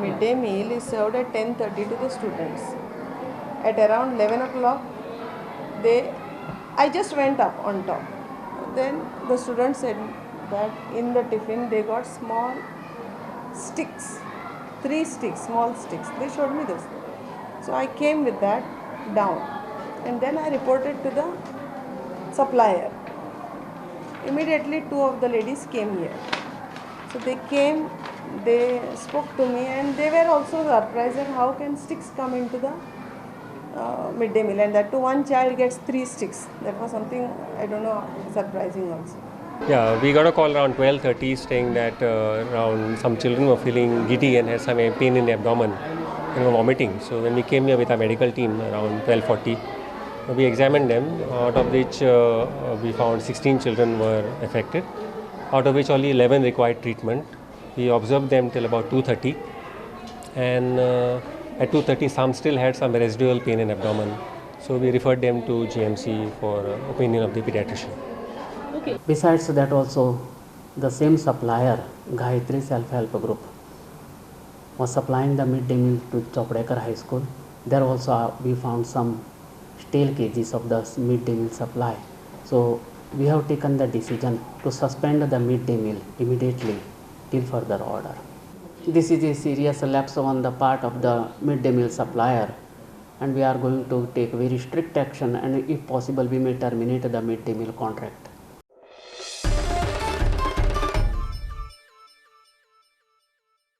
midday meal is served at 10:30 to the students. At around 11 o'clock, I just went up on top. Then the students said that in the tiffin they got small sticks, 3 sticks, small sticks. They showed me this. So I came with that down, and then I reported to the supplier. Immediately 2 of the ladies came here. So they came, they spoke to me, and they were also surprised at how can sticks come into the midday meal, and that to one child gets 3 sticks. That was something, I don't know, surprising also. Yeah, we got a call around 12:30 saying that around some children were feeling giddy and had some pain in the abdomen and were vomiting. So when we came here with our medical team around 12:40, we examined them, out of which we found 16 children were affected, out of which only 11 required treatment. We observed them till about 2:30, and at 2:30 some still had some residual pain in abdomen. So we referred them to GMC for opinion of the pediatrician. Okay. Besides that also, the same supplier, Gayatri Self-Help Group, was supplying the midday meal to Chopdekar High School. There also we found some stale kgs of the midday meal supply. So we have taken the decision to suspend the midday meal immediately till further order. This is a serious lapse on the part of the midday meal supplier, and we are going to take very strict action, and if possible we may terminate the midday meal contract.